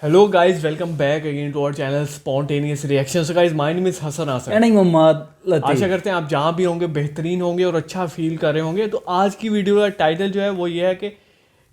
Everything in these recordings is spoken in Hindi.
Hello guys, welcome back again to our channel Spontaneous Reaction. So guys, my name is Hassan Asad. नहीं मोहम्मद आशा लतीफ़। करते हैं आप जहाँ भी होंगे बेहतरीन होंगे और अच्छा फील कर रहे होंगे। तो आज की वीडियो का टाइटल जो है वो ये है कि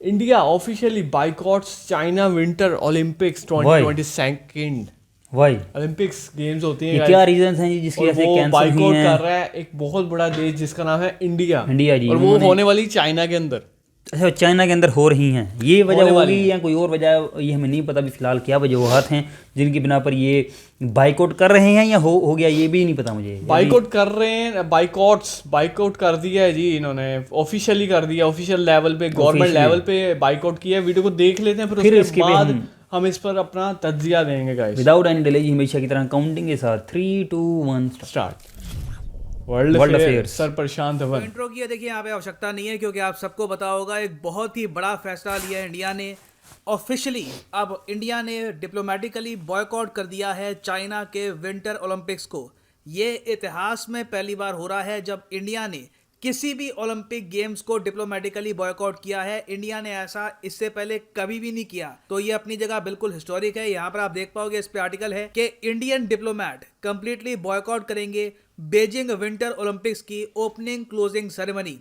India officially boycotts China winter Olympics why 2022। Why Olympics games होती हैं ये guys, क्या रीजंस हैं जी जिसकी और वजह से वो कैंसिल हुई बाइकआउट कर हैं? रहा है एक बहुत बड़ा देश जिसका नाम है इंडिया। इंडिया जी, और वो उन्होंने होने वाली चाइना के अंदर अच्छा चाइना के अंदर हो रही हैं, ये वजह होने वाली होगी है। या कोई और वजह, ये हमें नहीं पता अभी फिलहाल क्या वजूहत हैं जिनकी बिना पर ये बाइकआउट कर रहे हैं या हो गया ये भी नहीं पता मुझे अभी। बाइकआउट कर रहे हैं, बाइकआउट कर दिया है जी इन्होंने, ऑफिशियली कर दिया, ऑफिशियल लेवल पे, गवर्नमेंट Officially। लेवल पे बाइकआउट किया है। वीडियो को देख लेते हैं, फिर फिर उसके इसके पे बाद हम इस पर अपना तज्जिया देंगे गाइस। विदाउट एनी डिले जी हमेशा की तरह काउंटिंग के साथ 3 2 1 start. World World affair Affairs। Sir Prashant Dhawan. Intro की है, देखिए यहाँ पे आवश्यकता नहीं है क्योंकि आप सबको पता होगा एक बहुत ही बड़ा फैसला लिया है इंडिया ने। ऑफिशियली अब इंडिया ने डिप्लोमेटिकली बॉयकॉट कर दिया है चाइना के विंटर ओलंपिक्स को। ये इतिहास में पहली बार हो रहा है जब इंडिया ने किसी भी ओलंपिक गेम्स को डिप्लोमेटिकली बॉयकॉट किया है। इंडिया ने ऐसा इससे पहले कभी भी नहीं किया, तो ये अपनी जगह बिल्कुल हिस्टोरिक है। यहाँ पर आप देख पाओगे इस पे आर्टिकल है कि इंडियन डिप्लोमेट कंप्लीटली बॉयकॉट करेंगे बीजिंग विंटर ओलंपिक्स की ओपनिंग क्लोजिंग सेरेमनी।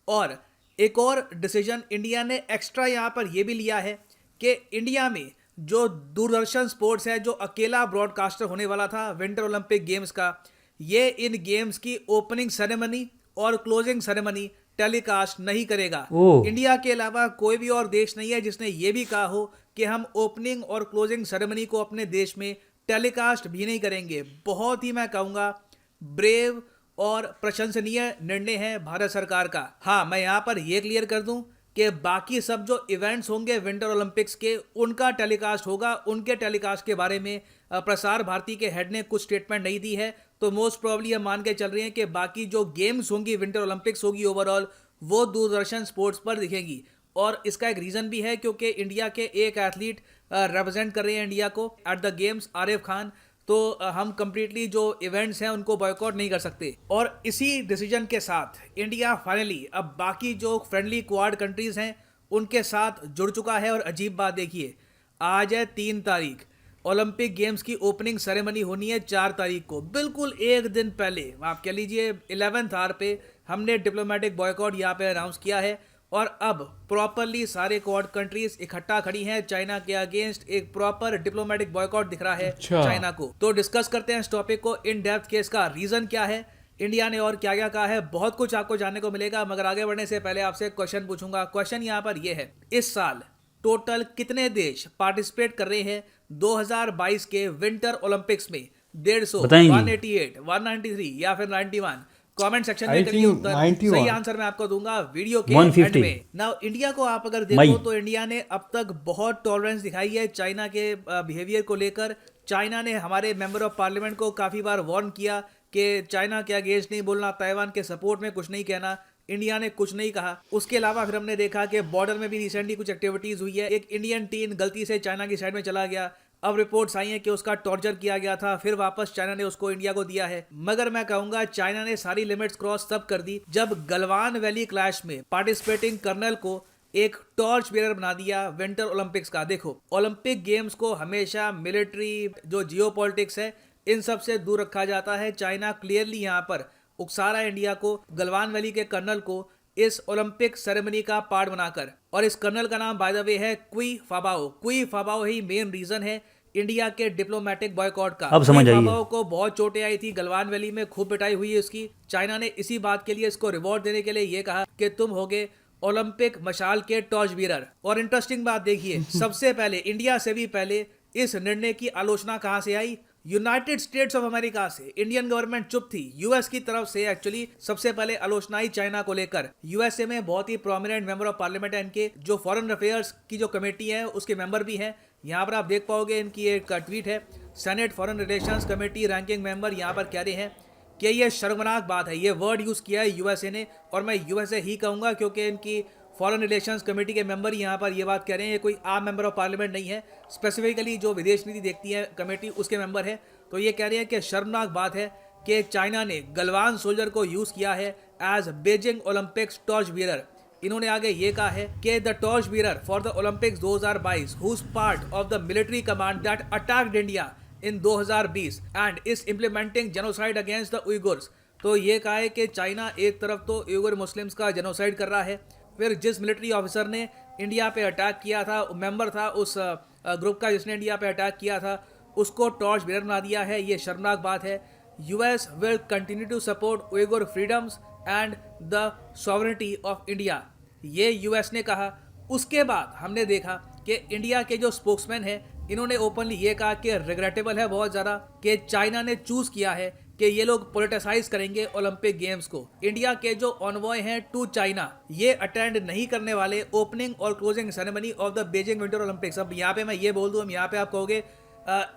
और एक और डिसीजन इंडिया ने एक्स्ट्रा यहाँ पर यह भी लिया है कि इंडिया में जो दूरदर्शन स्पोर्ट्स है, जो अकेला ब्रॉडकास्टर होने वाला था विंटर ओलंपिक गेम्स का, ये इन गेम्स की ओपनिंग सेरेमनी और क्लोजिंग सेरेमनी टेलीकास्ट नहीं करेगा। इंडिया के अलावा कोई भी और देश नहीं है जिसने ये भी कहा हो कि हम ओपनिंग और क्लोजिंग सेरेमनी को अपने देश में टेलीकास्ट भी नहीं करेंगे। बहुत ही मैं कहूँगा ब्रेव और प्रशंसनीय निर्णय है भारत सरकार का। हाँ, मैं यहाँ पर यह क्लियर कर दूं कि बाकी सब जो इवेंट्स होंगे विंटर ओलंपिक्स के, उनका टेलीकास्ट होगा। उनके टेलीकास्ट के बारे में प्रसार भारती के हेड ने कुछ स्टेटमेंट नहीं दी है, तो मोस्ट प्रॉब्ली हम मान के चल रहे हैं कि बाकी जो गेम्स होंगी, विंटर ओलंपिक्स होगी ओवरऑल, वो दूरदर्शन स्पोर्ट्स पर दिखेंगी। और इसका एक रीजन भी है क्योंकि इंडिया के एक एथलीट रिप्रेजेंट कर रहे हैं इंडिया को at the games, Arif Khan. तो हम कंप्लीटली जो इवेंट्स हैं उनको बॉयकॉट नहीं कर सकते। और इसी डिसीजन के साथ इंडिया फाइनली अब बाकी जो फ्रेंडली क्वाड कंट्रीज हैं उनके साथ जुड़ चुका है। और अजीब बात देखिए, आज है 3 तारीख, ओलंपिक गेम्स की ओपनिंग सेरेमनी होनी है 4 तारीख को। बिल्कुल एक दिन पहले, आप कह लीजिए 11th आवर पे, हमने डिप्लोमेटिक बॉयकॉट यहाँ पे अनाउंस किया है। और अब प्रॉपरली सारे क्वाड कंट्रीज इकट्ठा खड़ी हैं चाइना के अगेंस्ट। एक प्रॉपर डिप्लोमेटिक बॉयकॉट दिख रहा है चाइना को। तो डिस्कस करते हैं इस टॉपिक को इन डेप्थ के, इसका रीजन क्या है, इंडिया ने और क्या क्या कहा है। बहुत कुछ आपको जानने को मिलेगा, मगर आगे बढ़ने से पहले आपसे एक क्वेश्चन पूछूंगा। क्वेश्चन यहाँ पर यह है, इस साल टोटल कितने देश पार्टिसिपेट कर रहे हैं 2022 के विंटर ओलंपिक्स में? 150, 188, 193 या फिर 91? कमेंट सेक्शन में करिए उत्तर। सही आंसर मैं आपको दूंगा वीडियो के एंड में। नाउ इंडिया को आप अगर देखो तो इंडिया ने अब तक बहुत टॉलरेंस दिखाई है चाइना के बिहेवियर को लेकर। चाइना ने हमारे मेंबर ऑफ पार्लियामेंट को काफी बार वार्न किया कि चाइना के अगेंस्ट नहीं बोलना, ताइवान के सपोर्ट में कुछ नहीं कहना। इंडिया ने कुछ नहीं कहा। उसके अलावा फिर हमने देखा कि बॉर्डर में भी रिसेंटली कुछ एक्टिविटीज हुई है। एक इंडियन टीम गलती से चाइना की साइड में चला गया, अब रिपोर्ट्स आई हैं कि उसका टॉर्चर किया गया था, फिर वापस चाइना ने उसको इंडिया को दिया है। मगर मैं कहूंगा चाइना ने सारी लिमिट्स क्रॉस तब कर दी जब गलवान वैली क्लैश में पार्टिसिपेटिंग कर्नल को एक टॉर्च बेरर बना दिया विंटर ओलंपिक्स का। देखो, ओलंपिक गेम्स को हमेशा मिलिट्री, जो जियोपॉलिटिक्स है, इन सब से दूर रखा जाता है। चाइना क्लियरली यहाँ पर उकसा रहा है इंडिया को, गलवान वैली के कर्नल को इस ओलंपिक सेरेमनी का पार्ट बनाकर। और इस कर्नल का नाम बाय द वे है क्वी फाबाओ। क्वी फाबाओ ही मेन रीजन है इंडिया के डिप्लोमेटिक बॉयकॉट का। अब समझ आइए, फाबाओ को बहुत चोटें आई थी गलवान वैली में, खूब पिटाई हुई है उसकी। चाइना ने इसी बात के लिए इसको रिवॉर्ड देने के लिए ये कहा कि तुम होगे ओलंपिक मशाल के टॉर्च बीरर। और इंटरेस्टिंग बात देखिए, सबसे पहले, इंडिया से भी पहले इस निर्णय की आलोचना कहां से आई? यूनाइटेड स्टेट्स ऑफ अमेरिका से। इंडियन गवर्नमेंट चुप थी। यूएस की तरफ से एक्चुअली सबसे पहले आलोचना आई चाइना को लेकर। यूएसए में बहुत ही प्रोमिनेंट मेंबर ऑफ पार्लियामेंट है इनके, जो फॉरेन अफेयर्स की जो कमेटी है उसके मेंबर भी हैं। यहाँ पर आप देख पाओगे इनकी एक ट्वीट है, senate foreign relations committee ranking member यहाँ पर कह रहे हैं कि ये शर्मनाक बात है। ये वर्ड यूज किया है यूएसए ने, और मैं यूएसए ही कहूँगा क्योंकि इनकी फॉरेन रिलेशंस कमेटी के मेंबर यहाँ पर ये बात कह रहे हैं। ये कोई आम मेंबर ऑफ पार्लियामेंट नहीं है, स्पेसिफिकली जो विदेश नीति देखती है कमेटी उसके मेंबर है। तो ये कह रहे हैं कि शर्मनाक बात है कि चाइना ने गलवान सोल्जर को यूज किया है as Beijing Olympics torch bearer. इन्होंने आगे ये कहा है कि the torch bearer for the Olympics 2022 who's part of the military command that attacked India in 2020 and is implementing genocide against the Uyghurs. तो ये कहा है कि चाइना एक तरफ तो उइगर मुस्लिम्स का जेनोसाइड कर रहा है, फिर जिस मिलिट्री ऑफिसर ने इंडिया पे अटैक किया था, मेंबर था उस ग्रुप का जिसने इंडिया पे अटैक किया था, उसको टॉर्च बीरर बना दिया है। ये शर्मनाक बात है। US will continue to support Uyghur freedoms and the sovereignty of India, ये यूएस ने कहा। उसके बाद हमने देखा कि इंडिया के जो स्पोक्समैन है इन्होंने ओपनली ये कहा कि रिग्रेटेबल है बहुत ज़्यादा कि चाइना ने चूज़ किया है कि ये लोग पोलिटिसाइज करेंगे ओलंपिक गेम्स को। इंडिया के जो ऑनवॉय हैं टू चाइना ये अटेंड नहीं करने वाले ओपनिंग और closing ceremony of the Beijing winter Olympics. अब यहाँ पे मैं ये बोल दूँ, हम यहाँ पे आप कहोगे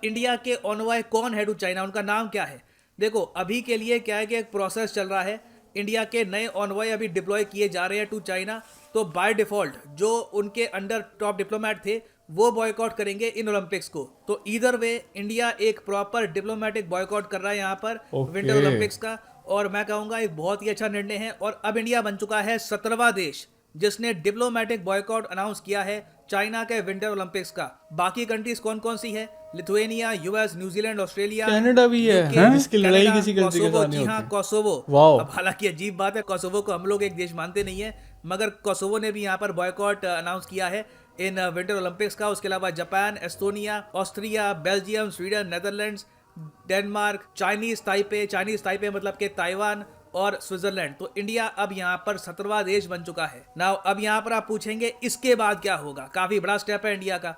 इंडिया के ऑनवॉय कौन है टू चाइना, उनका नाम क्या है? देखो अभी के लिए क्या है कि एक प्रोसेस चल रहा है, इंडिया के नए ऑनवॉय अभी डिप्लॉय किए जा रहे हैं टू चाइना, तो बाय डिफॉल्ट जो उनके अंडर टॉप डिप्लोमेट थे वो बॉयकॉट करेंगे इन ओलंपिक्स को। तो ईदर वे इंडिया एक प्रॉपर डिप्लोमेटिक बॉयकॉट कर रहा है यहाँ पर विंटर ओलंपिक्स का, और मैं कहूँगा एक बहुत ही अच्छा निर्णय है। और अब इंडिया बन चुका है 17वां देश जिसने डिप्लोमेटिक बॉयकॉट अनाउंस किया है चाइना के विंटर ओलंपिक्स का। बाकी कंट्रीज कौन कौन सी है? Lithuania, US, New Zealand, Australia, Canada भी है जिसकी लड़ाई किसी कंट्री के साथ नहीं होती। हाँ, कोसोवो। अब हालांकि अजीब बात है, कोसोवो को हम लोग एक देश मानते नहीं है, मगर कोसोवो ने भी यहाँ पर बॉयकॉट अनाउंस किया है इन विंटर ओलंपिक्स का। उसके अलावा Japan, Estonia, Austria, Belgium, Sweden, Netherlands, Denmark, Chinese Taipei मतलब के ताइवान और स्विट्जरलैंड। तो इंडिया अब यहाँ पर 17वां देश बन चुका है। नाउ अब यहाँ पर आप पूछेंगे इसके बाद क्या होगा? काफी बड़ा स्टेप है इंडिया का।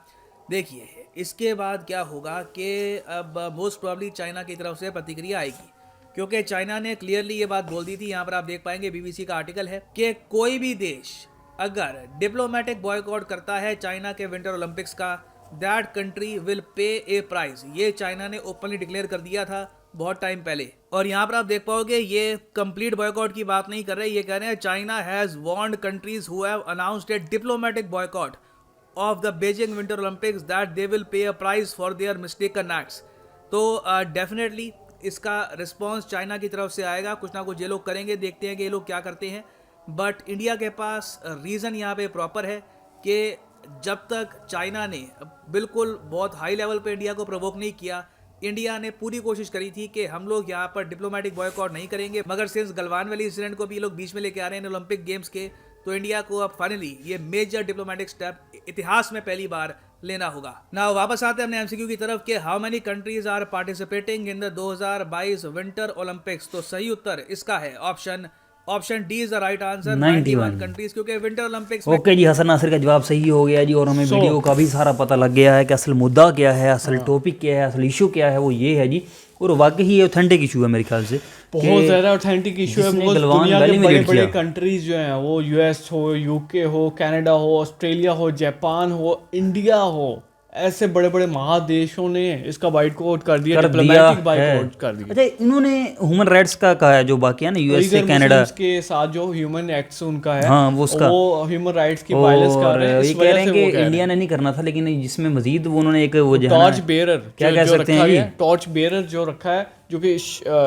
देखिए इसके बाद क्या होगा कि अब मोस्ट प्रॉब्ली चाइना की तरफ से प्रतिक्रिया आएगी, क्योंकि चाइना ने क्लियरली ये बात बोल दी थी। यहाँ पर आप देख पाएंगे बीबीसी का आर्टिकल है कि कोई भी देश अगर डिप्लोमेटिक बॉयकॉट करता है चाइना के विंटर ओलंपिक्स का, that country will pay A price. ये चाइना ने ओपनली डिक्लेयर कर दिया था बहुत टाइम पहले। और यहाँ पर आप देख पाओगे ये कंप्लीट बॉयकॉट की बात नहीं कर रहे, ये कह रहे हैं China has warned countries who have announced A diplomatic boycott of the Beijing winter Olympics that they will pay a price for their mistaken acts. तो डेफिनेटली इसका रिस्पॉन्स चाइना की तरफ से आएगा, कुछ ना कुछ ये लोग करेंगे, देखते हैं कि ये लोग क्या करते हैं। बट इंडिया के पास रीज़न यहाँ पे प्रॉपर है कि जब तक चाइना ने बिल्कुल बहुत हाई लेवल पे इंडिया को प्रोवोक नहीं किया, इंडिया ने पूरी कोशिश करी थी कि हम लोग यहाँ पर डिप्लोमेटिक बॉयकॉट नहीं करेंगे। मगर सिंस गलवान वैली इंसिडेंट को भी लोग बीच में लेके आ रहे हैं ओलंपिक गेम्स के, तो इंडिया को अब फाइनली ये मेजर डिप्लोमेटिक स्टेप इतिहास में पहली बार लेना होगा। ना वापस आते हैं अपने एमसीक्यू की तरफ कि how many countries are participating in the 2022 winter Olympics. तो सही उत्तर इसका है option D is the right answer, 91 countries, क्योंकि विंटर ओलंपिक्स। ओके जी, हसन नासिर का जवाब सही हो गया जी, और हमें वीडियो का भी सारा पता लग गया है कि असल मुद्दा क्या है, असल टॉपिक क्या है, असल इशू क्या है, वो ये है जी। और वाकई ही ऑथेंटिक इशू है मेरे ख्याल से, बहुत ज़्यादा ऑथेंटिक इशू है। दुनिया के बड़े बड़े कंट्रीज जो हैं, वो यूएस हो, यूके हो, कनाडा हो, ऑस्ट्रेलिया हो, जापान हो, इंडिया हो, ऐसे बड़े बड़े महादेशों ने इसका बाइकआउट कर दिया, डिप्लोमेटिक बाइकआउट कर दिया। अच्छा, इन्होंने ह्यूमन राइट्स का कहा है जो बाकी है ना, यूएस से कनाडा के साथ जो ह्यूमन एक्ट्स उनका है, हाँ, वो ह्यूमन राइट्स की वायलेंस कर रहे हैं। ये कह रहे हैं कि इंडिया ने नहीं करना था, लेकिन जिसमें मजीद वो उन्होंने एक वो टॉर्च बेयरर क्या कह सकते हैं, टॉर्च बेयरर जो रखा है, जो कि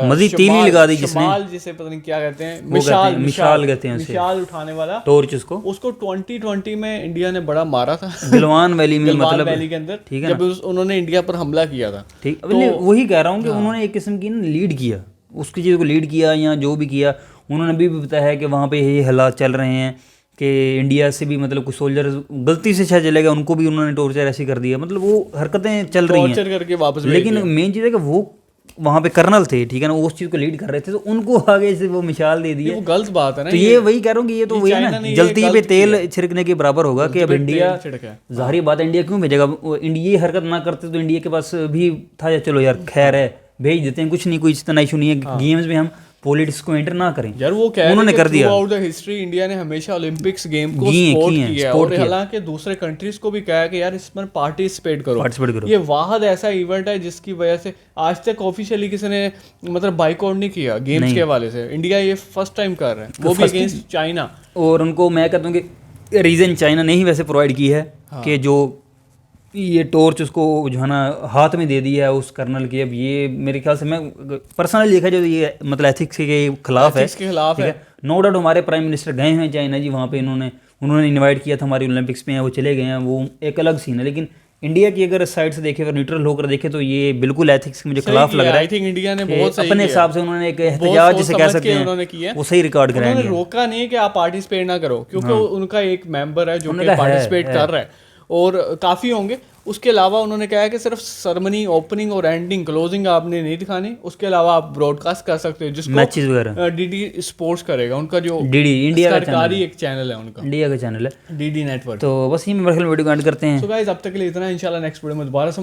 मजीद तीली लगा दी जिसने, जिसे पता नहीं क्या कहते हैं, मिसाल कहते हैं, मिसाल उठाने वाला टॉर्च, उसको 2020 में इंडिया ने बड़ा मारा था गलवान वैली में, मतलब वैली के अंदर, ठीक है, जब उन्होंने इंडिया पर हमला किया था। ठीक, वही कह रहा हूँ कि उन्होंने एक किस्म की लीड किया, उसकी चीज़ को लीड किया या जो भी किया। उन्होंने भी बताया है कि वहाँ पे ये हालात चल रहे हैं कि इंडिया से भी मतलब कुछ सोल्जर गलती से शायद चले गए, उनको भी उन्होंने टॉर्चर ऐसे कर दिया, मतलब वो हरकतें चल रही हैं करके वापस। लेकिन मेन चीज़ है कि वो वहाँ पे कर्नल थे, ठीक है ना, उस चीज़ को लीड कर रहे थे, तो उनको आगे से वो मिसाल दे दी है। वो गलत बात है ना। तो ये वही कह रहा हूँ कि ये तो वही है ना, जलती पे तेल छिड़कने के बराबर होगा कि अब इंडिया, जाहिर बात है इंडिया क्यों भेजेगा, इंडिया ये हरकत ना करते तो इंडिया के पास भी था, चलो यार खैर है भेज देते हैं, कुछ नहीं, कोई इतना इशू नहीं है, गेम्स में हम पॉलिटिक्स को एंटर ना करें यार। वो कह उन्होंने कर दिया। Through out the history India ने हमेशा ओलंपिक्स गेम को सपोर्ट किया, और हालांकि दूसरे कंट्रीज को भी कहा कि यार इसमें पार्टिसिपेट करो। ये वाहद ऐसा इवेंट है जिसकी वजह से आज तक ऑफिशियली किसी ने मतलब बाइकआउट नहीं किया गेम्स के हवाले से। इंडिया ये फर्स्ट टाइम कर रहे हैं, वो भी अगेंस्ट चाइना। और उनको मैं कहता हूँ कि रीज़न चाइना ने ही वैसे प्रोवाइड की है कि जो ये टॉर्च उसको जो है ना हाथ में दे दिया है उस कर्नल की। अब ये मेरे ख्याल से मैं पर्सनली देखा जाए तो ये मतलब एथिक्स के खिलाफ है, इसके खिलाफ है। नो डाउट हमारे प्राइम मिनिस्टर गए हैं चाइना जी, वहाँ पे उन्होंने इनवाइट किया था हमारे ओलंपिक्स में, वो चले गए हैं, वो एक अलग सीन है। लेकिन इंडिया की अगर साइड से देखे, अगर न्यूट्रल होकर देखे तो ये बिल्कुल एथिक्स के मुझे खिलाफ लग रहा है। आई थिंक इंडिया ने बहुत सही अपने हिसाब से उन्होंने एक एहतिजाज जिसे कह सकते हैं उन्होंने किया, वो सही रिकॉर्ड कराया। उन्होंने रोका नहीं कि आप पार्टिसिपेट ना करो, क्योंकि उनका एक मेंबर है जो कि पार्टिसिपेट कर रहा है और काफ़ी होंगे। उसके अलावा उन्होंने कहा है कि सिर्फ सरमनी ओपनिंग और एंडिंग क्लोजिंग आपने नहीं दिखानी, उसके अलावा आप ब्रॉडकास्ट कर सकते हो, जिसको मैचेस वगैरह डीडी स्पोर्ट्स करेगा, उनका जो डीडी इंडिया का सरकारी एक चैनल है उनका, इंडिया का चैनल है डीडी नेटवर्क। तो बस ये मेरे ख्याल में वीडियो एंड करते हैं। सो गाइस अब तक के लिए इतना, इंशाल्लाह नेक्स्ट वीडियो में दोबारा से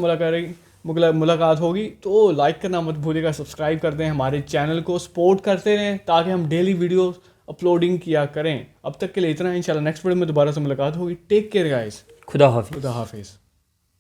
मुलाकात होगी। तो लाइक करना मत भूलिएगा, सब्सक्राइब कर दें, हमारे चैनल को सपोर्ट करते रहें ताकि हम डेली वीडियो अपलोडिंग किया करें। अब तक के लिए इतना, इंशाल्लाह नेक्स्ट वीडियो में दोबारा से मुलाकात होगी। टेक केयर गाइस, खुदा हाफिज़। खुदा हाफिज़।